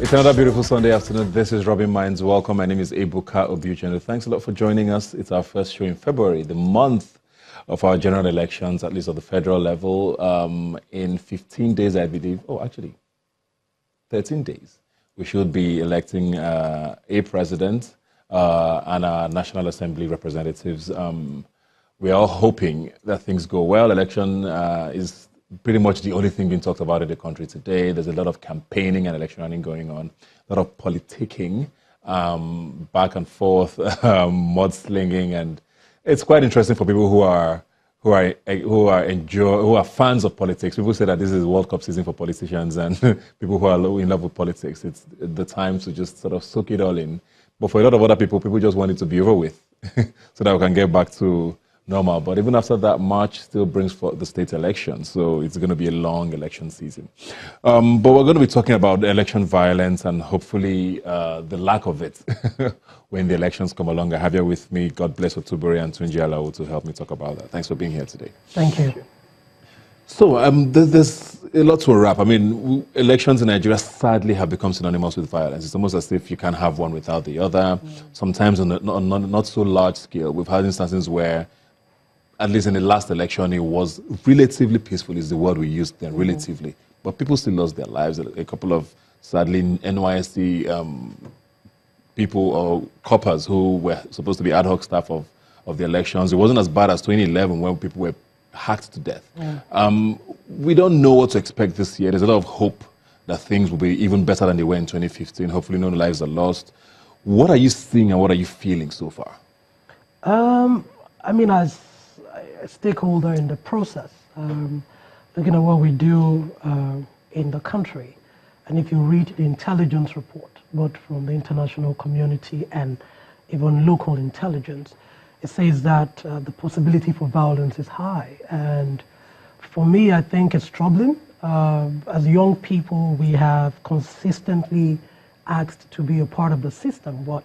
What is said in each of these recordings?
It's another beautiful Sunday afternoon. This is Rubbin Minds. Welcome. My name is Ebuka Obiuchendo. Thanks a lot for joining us. It's our first show in February, the month of our general elections, at least at the federal level. In 15 days, I believe. Oh, actually, 13 days. We should be electing a president and our National Assembly representatives. We are all hoping that things go well. Election is pretty much the only thing being talked about in the country today. There's a lot of campaigning and election running going on, a lot of politicking, back and forth, mudslinging, and it's quite interesting for people who are fans of politics. People say that this is World Cup season for politicians, and people who are in love with politics, it's the time to just sort of soak it all in. But for a lot of other people just want it to be over with so that we can get back to normal. But even after that, March still brings forth the state election, so it's going to be a long election season. But we're going to be talking about election violence and hopefully the lack of it when the elections come along. I have here with me, God bless Otubori and Tunji Alao, to help me talk about that. Thanks for being here today. Thank you. So there's a lot to wrap. I mean, elections in Nigeria sadly have become synonymous with violence. It's almost as if you can't have one without the other. Sometimes on a not so large scale. We've had instances where, at least in the last election, it was relatively peaceful, is the word we used then, relatively. But people still lost their lives. A couple of, sadly, NYSC people or coppers who were supposed to be ad hoc staff of the elections. It wasn't as bad as 2011 when people were hacked to death. We don't know what to expect this year. There's a lot of hope that things will be even better than they were in 2015. Hopefully no lives are lost. What are you seeing and what are you feeling so far? I mean, as a stakeholder in the process, looking at what we do in the country, and if you read the intelligence report, both from the international community and even local intelligence, it says that the possibility for violence is high. And for me, I think it's troubling. As young people, we have consistently asked to be a part of the system, but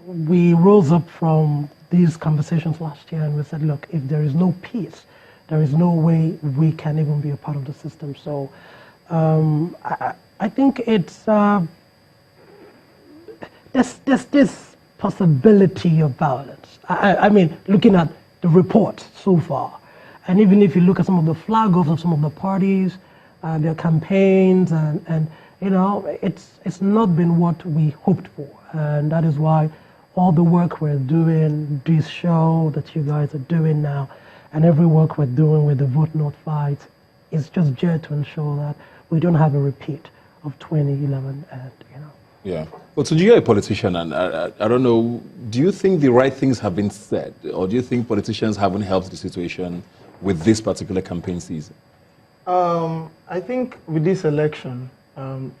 we rose up from these conversations last year and we said, look, if there is no peace, there is no way we can even be a part of the system. So I think it's, there's this possibility of violence. I mean, looking at the report so far, and even if you look at some of the flag-offs of some of the parties, their campaigns, and you know, it's not been what we hoped for. And that is why all the work we're doing, this show that you guys are doing now, and every work we're doing with the Vote Not Fight is just there to ensure that we don't have a repeat of 2011, and you know. Yeah. Well, so you're a politician, and I don't know, do you think the right things have been said, or do you think politicians haven't helped the situation with this particular campaign season? I think with this election,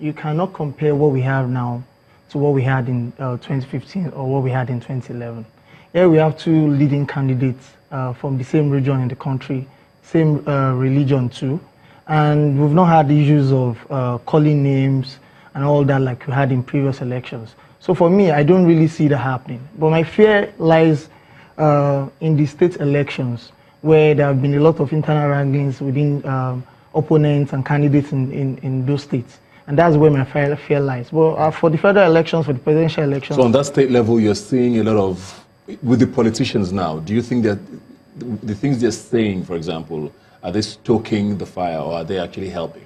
you cannot compare what we have now to what we had in 2015 or what we had in 2011. Here we have two leading candidates from the same region in the country, same religion too, and we've not had issues of calling names and all that like we had in previous elections. So for me, I don't really see that happening. But my fear lies in the state elections, where there have been a lot of internal wranglings within opponents and candidates in those states. And that's where my fear lies. Well, for the federal elections, for the presidential elections. So on that state level, you're seeing a lot of, with the politicians now, do you think that the things they're saying, for example, are they stoking the fire or are they actually helping?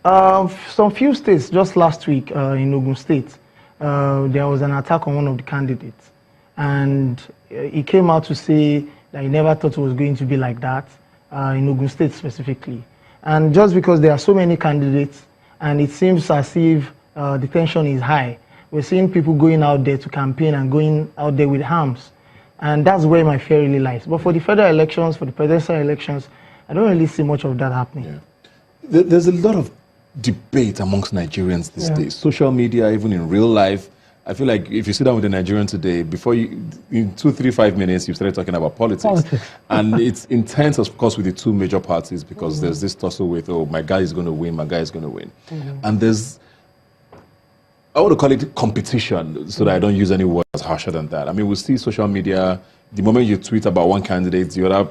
Some few states, just last week in Ogun State, there was an attack on one of the candidates. And he came out to say that he never thought it was going to be like that, in Ogun State specifically. And just because there are so many candidates, and it seems as if the tension is high, we're seeing people going out there to campaign and going out there with arms. And that's where my fear really lies. But for the federal elections, for the presidential elections, I don't really see much of that happening. Yeah. There's a lot of debate amongst Nigerians these days. Social media, even in real life. I feel like if you sit down with a Nigerian today, before you, in 2, 3, 5 minutes, you've started talking about politics. And it's intense, of course, with the two major parties because there's this tussle with, oh, my guy is going to win, my guy is going to win. And there's, I want to call it competition so that I don't use any words harsher than that. I mean, we see social media, the moment you tweet about one candidate, the other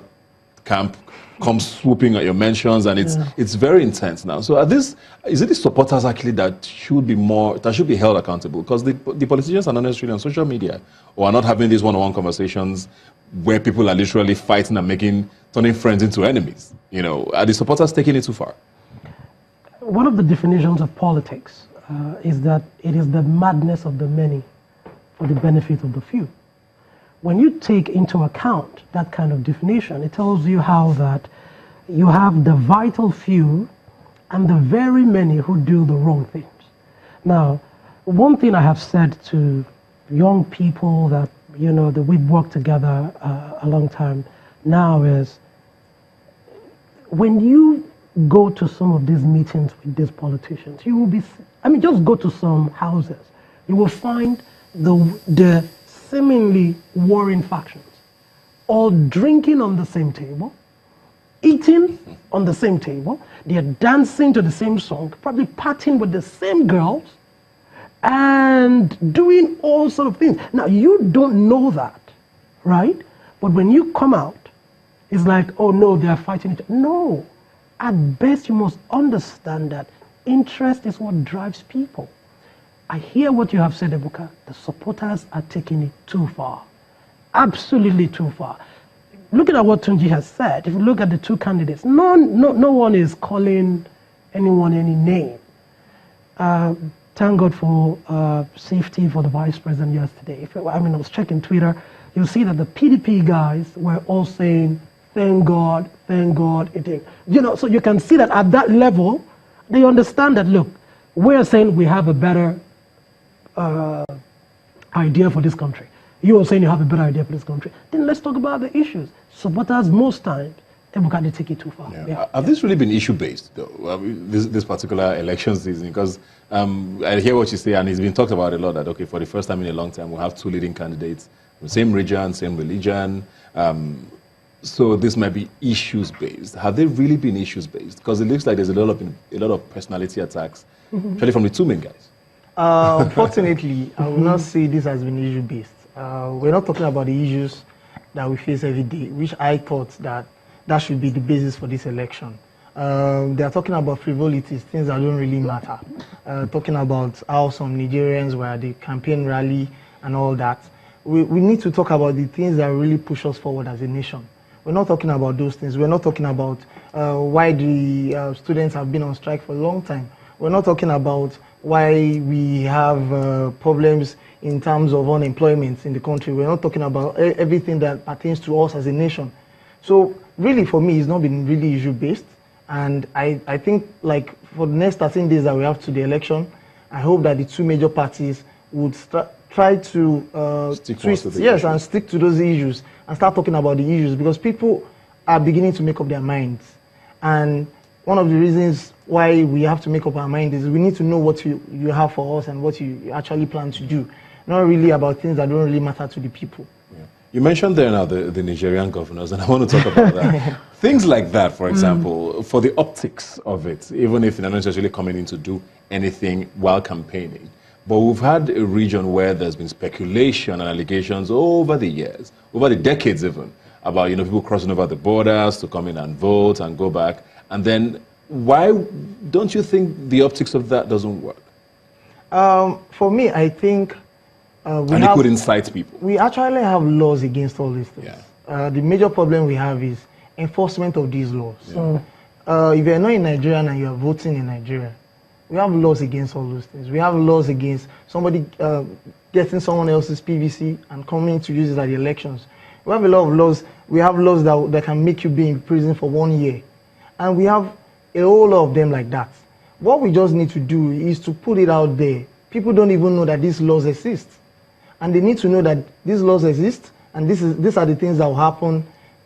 camp come swooping at your mentions, and it's very intense now. So is it the supporters actually that should be held accountable? Because the politicians are not necessarily on social media or are not having these one-on-one conversations where people are literally fighting and turning friends into enemies. Are the supporters taking it too far? One of the definitions of politics is that it is the madness of the many for the benefit of the few. When you take into account that kind of definition, it tells you how that you have the vital few and the very many who do the wrong things. Now, one thing I have said to young people that, that we've worked together a long time now is, when you go to some of these meetings with these politicians, you will just go to some houses. You will find the seemingly warring factions, all drinking on the same table, eating on the same table, they're dancing to the same song, probably partying with the same girls, and doing all sort of things. Now, you don't know that, right? But when you come out, it's like, oh no, they're fighting each other. No, at best you must understand that interest is what drives people. I hear what you have said, Ebuka. The supporters are taking it too far. Absolutely too far. Looking at what Tunji has said, if you look at the two candidates, no one is calling anyone any name. Thank God for safety for the vice president yesterday. I was checking Twitter. You'll see that the PDP guys were all saying, thank God, it did. So you can see that at that level, they understand that, look, we're saying we have a better idea for this country. You are saying you have a better idea for this country. Then let's talk about the issues. Supporters, most times, they take it too far. Yeah. Have this really been issue-based, though, this particular election season? Because I hear what you say, and it's been talked about a lot, that, okay, for the first time in a long time, we'll have two leading candidates, from the same region, same religion. So this might be issues-based. Have they really been issues-based? Because it looks like there's a lot of personality attacks, especially from the two main guys. Unfortunately, I will not say this has been issue-based. We're not talking about the issues that we face every day, which I thought that should be the basis for this election. They are talking about frivolities, things that don't really matter. Talking about how some Nigerians were at the campaign rally and all that. We need to talk about the things that really push us forward as a nation. We're not talking about those things. We're not talking about why the students have been on strike for a long time. We're not talking about why we have problems in terms of unemployment in the country. We're not talking about everything that pertains to us as a nation. So really, for me, it's not been really issue-based. And I think, like, for the next 13 days that we have to the election, I hope that the two major parties would try to stick to those issues and start talking about the issues, because people are beginning to make up their minds. And one of the reasons why we have to make up our mind is we need to know what you have for us and what you actually plan to do. Not really about things that don't really matter to the people. Yeah. You mentioned there now the Nigerian governors, and I want to talk about that. Things like that, for example, for the optics of it, even if they're not necessarily coming in to do anything while campaigning. But we've had a region where there's been speculation and allegations over the years, over the decades even, about people crossing over the borders to come in and vote and go back. And then why don't you think the optics of that doesn't work? For me, I think it could incite people. We actually have laws against all these things. Yeah. The major problem we have is enforcement of these laws. Yeah. So if you're not in Nigeria and you're voting in Nigeria, we have laws against all those things. We have laws against somebody getting someone else's PVC and coming to use it at the elections. We have a lot of laws. We have laws that can make you be in prison for 1 year. And we have a whole lot of them like that. What we just need to do is to put it out there. People don't even know that these laws exist. And they need to know that these laws exist, and these are the things that will happen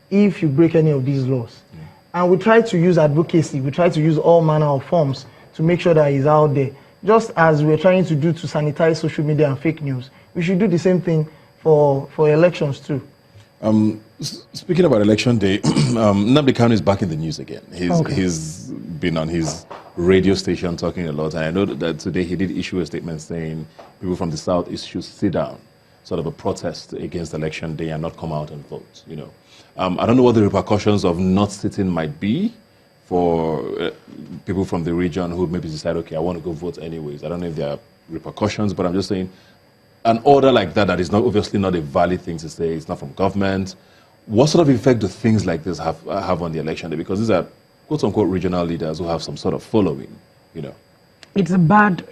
if you break any of these laws. Yeah. And we try to use advocacy. We try to use all manner of forms to make sure that it's out there. Just as we're trying to do to sanitize social media and fake news, we should do the same thing for elections too. Speaking about election day, Nnamdi Kanu is back in the news again. He's been on his radio station talking a lot, and I know that today he did issue a statement saying people from the South should sit down sort of a protest against election day and not come out and vote, you know. I don't know what the repercussions of not sitting might be for people from the region who maybe decide, okay, I want to go vote anyways. I don't know if there are repercussions, but I'm just saying an order like that is not obviously not a valid thing to say. It's not from government. What sort of effect do things like this have on the election day? Because these are quote-unquote regional leaders who have some sort of following, you know. It's a bad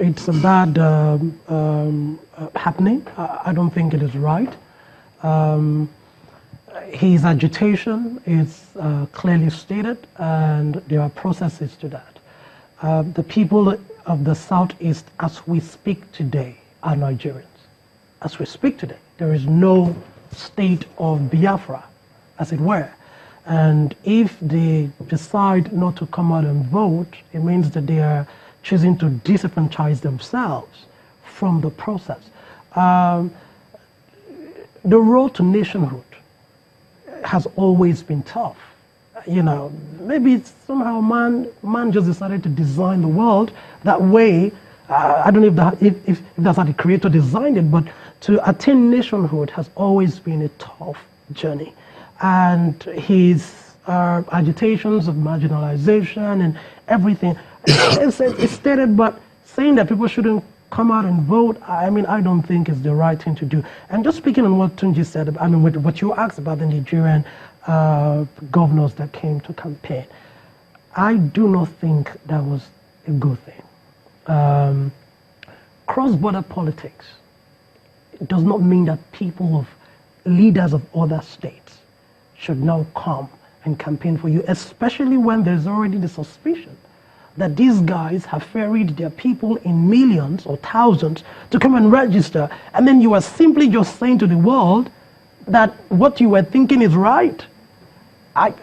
happening. I don't think it is right. His agitation is clearly stated, and there are processes to that. The people of the Southeast, as we speak today, are Nigerians. As we speak today, there is no state of Biafra, as it were. And if they decide not to come out and vote, it means that they are choosing to disenfranchise themselves from the process. The road to nationhood has always been tough. You know, maybe it's somehow man just decided to design the world that way. I don't know if that's how the creator designed it, but to attain nationhood has always been a tough journey. And his agitations of marginalization and everything, it's stated, but saying that people shouldn't come out and vote, I mean, I don't think is the right thing to do. And just speaking on what Tunji said, I mean, what you asked about the Nigerian governors that came to campaign, I do not think that was a good thing. Cross-border politics does not mean that leaders of other states should now come and campaign for you, especially when there's already the suspicion that these guys have ferried their people in millions or thousands to come and register, and then you are simply just saying to the world that what you were thinking is right.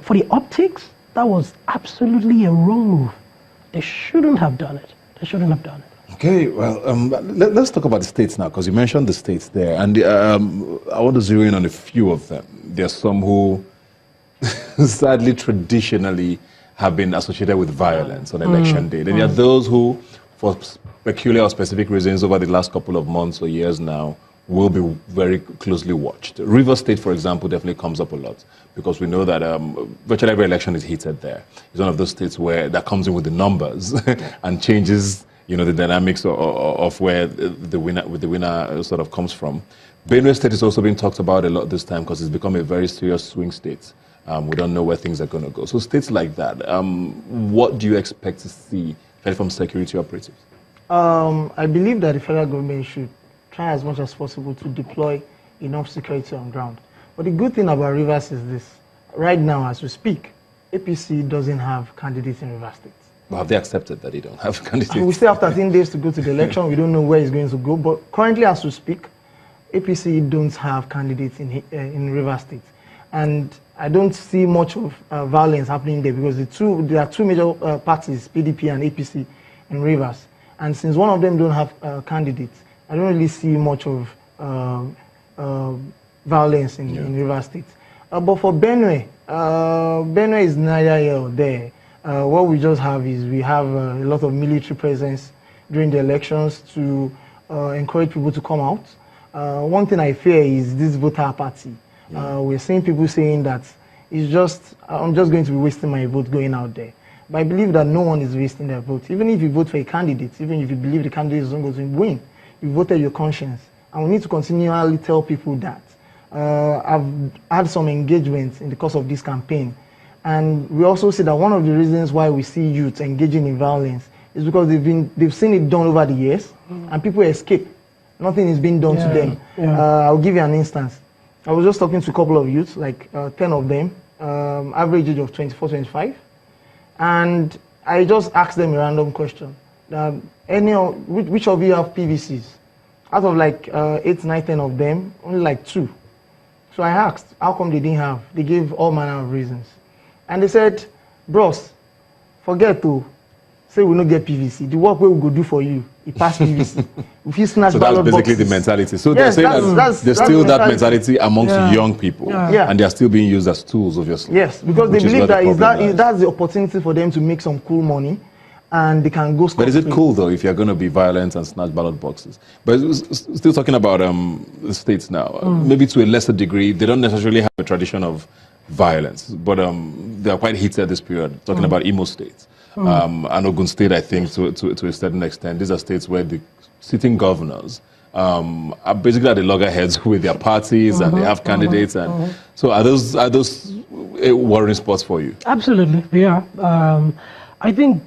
For the optics, that was absolutely a wrong move. They shouldn't have done it. They shouldn't have done it. Okay, well, let's talk about the states now, because you mentioned the states there, and I want to zero in on a few of them. There are some who, sadly, traditionally have been associated with violence on election day. Then there are those who, for peculiar or specific reasons over the last couple of months or years now, will be very closely watched. Rivers State, for example, definitely comes up a lot, because we know that virtually every election is heated there. It's one of those states where that comes in with the numbers and changes, you know, the dynamics of where the winner sort of comes from. Benue State is also being talked about a lot this time because it's become a very serious swing state. We don't know where things are going to go. So states like that, what do you expect to see from security operatives? I believe that the federal government should try as much as possible to deploy enough security on ground. But the good thing about Rivers is this. Right now, as we speak, APC doesn't have candidates in Rivers State. But have they accepted that they don't have candidates? And we still have 13 days to go to the election. We don't know where it's going to go. But currently, as we speak, APC don't have candidates in Rivers State. And I don't see much of violence happening there, because there are two major parties, PDP and APC, in Rivers. And since one of them don't have candidates, I don't really see much of violence in Rivers State. But for Benue, Benue is neither here or there. What we just have is we have a lot of military presence during the elections to encourage people to come out. One thing I fear is this voter apathy. We're seeing people saying that I'm just going to be wasting my vote going out there. But I believe that no one is wasting their vote. Even if you vote for a candidate, even if you believe the candidate is not going to win, you voted your conscience. And we need to continually tell people that. I've had some engagement in the course of this campaign. And we also see that one of the reasons why we see youth engaging in violence is because they've seen it done over the years, and people escape. Nothing is being done to them. I'll give you an instance. I was just talking to a couple of youths, like 10 of them, average age of 24, 25. And I just asked them a random question. Which of you have PVCs? Out of like 8, 9, 10 of them, only like 2. So I asked, how come they didn't have? They gave all manner of reasons. And they said, bros, forget to say we don't get PVC. The work we will go do for you, it pass PVC. If you snatch so that's basically boxes, the mentality. So yes, they're saying there's still that mentality amongst young people, and they're still being used as tools, obviously. Yes, because they believe that that's the opportunity for them to make some cool money. and they can go. But is it cool though if you're going to be violent and snatch ballot boxes? But still talking about the states now, maybe to a lesser degree, they don't necessarily have a tradition of violence, but they are quite heated this period. Talking about Imo State and Ogun State, I think to a certain extent, these are states where the sitting governors are basically at the loggerheads with their parties and they have candidates, and so are those worrying spots for you? Absolutely, yeah. I think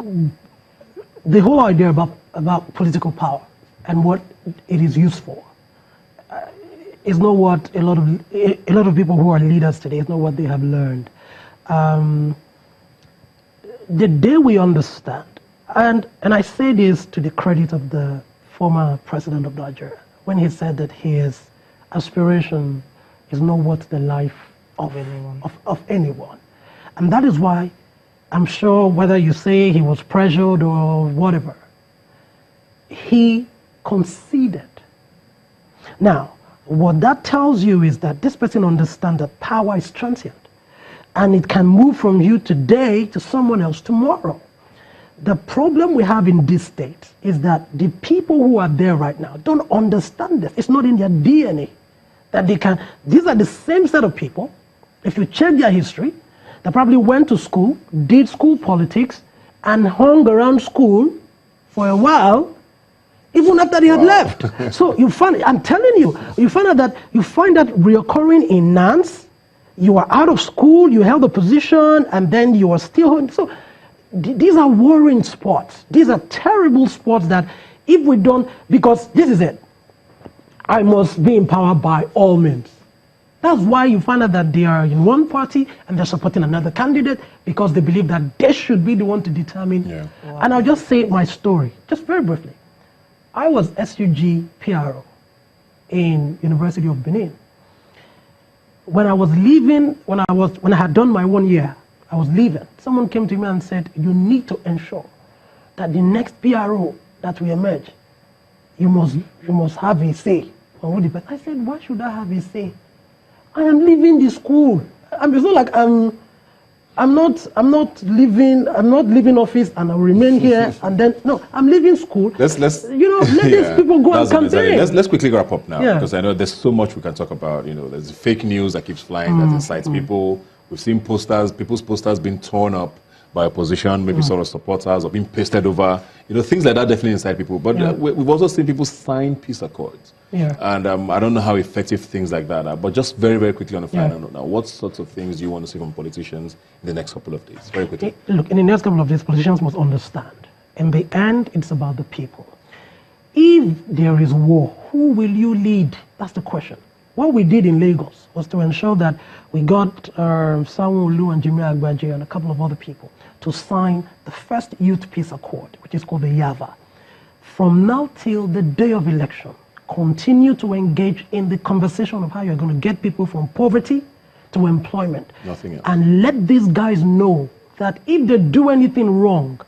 the whole idea about political power and what it is used for is not what a lot of people who are leaders today, is not what they have learned. The day we understand, and I say this to the credit of the former president of Nigeria, when he said that his aspiration is not worth the life of anyone. And that is why I'm sure, whether you say he was pressured or whatever, he conceded. Now, what that tells you is that this person understands that power is transient and it can move from you today to someone else tomorrow. The problem we have in this state is that the people who are there right now don't understand this. It's not in their DNA that they can. These are the same set of people. If you check their history, they probably went to school, did school politics, and hung around school for a while, even after they had left. So you find, I'm telling you, you find that reoccurring in Nance. You are out of school, you held a position, and then you are still. So these are worrying spots. These are terrible spots that if we don't, because this is it. I must be in power by all means. That's why you find out that they are in one party and they're supporting another candidate because they believe that they should be the one to determine. Yeah. Wow. And I'll just say my story, just very briefly. I was SUG PRO in University of Benin. When I was leaving, when I had done my 1 year, I was leaving. Someone came to me and said, you need to ensure that the next PRO that will emerge, you must have a say on what the. I said, why should I have a say? I am leaving the school. It's not like I'm not leaving office and I'll remain here and then no, I'm leaving school. Let's let these people go and campaign. Let's quickly wrap up now because I know there's so much we can talk about. There's fake news that keeps flying that incites people. We've seen people's posters being torn up by opposition, maybe sort of supporters, or being pasted over. Things like that definitely incite people. But we've also seen people sign peace accords. Yeah. And I don't know how effective things like that are. But just very, very quickly on the final note now, what sorts of things do you want to see from politicians in the next couple of days? Very quickly. Look, in the next couple of days, politicians must understand. In the end, it's about the people. If there is war, who will you lead? That's the question. What we did in Lagos was to ensure that we got Sanwo-Olu and Jimmy Agbaje and a couple of other people to sign the first youth peace accord, which is called the YAVA. From now till the day of election, continue to engage in the conversation of how you're going to get people from poverty to employment. Nothing else. And let these guys know that if they do anything wrong,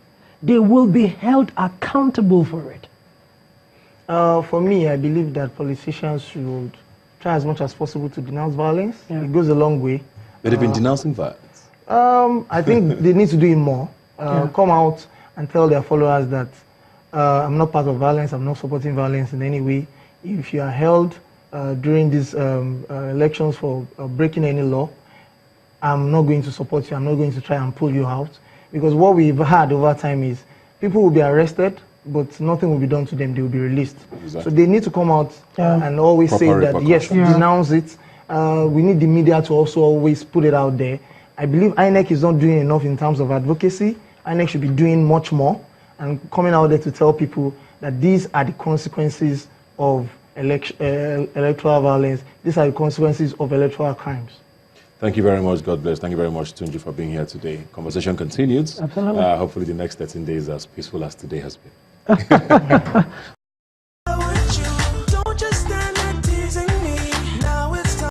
they will be held accountable for it. For me, I believe that politicians should try as much as possible to denounce violence. Yeah. It goes a long way. But they've been denouncing violence. I think they need to do it more. Come out and tell their followers that I'm not part of violence, I'm not supporting violence in any way. If you are held during these elections for breaking any law, I'm not going to support you, I'm not going to try and pull you out. Because what we've had over time is people will be arrested, but nothing will be done to them, they will be released. Exactly. So they need to come out and always say that, yes, denounce it. We need the media to also always put it out there. I believe INEC is not doing enough in terms of advocacy. INEC should be doing much more and coming out there to tell people that these are the consequences of electoral violence. These are the consequences of electoral crimes. Thank you very much. God bless. Thank you very much, Tunji, for being here today. Conversation continues. Absolutely. Hopefully the next 13 days are as peaceful as today has been.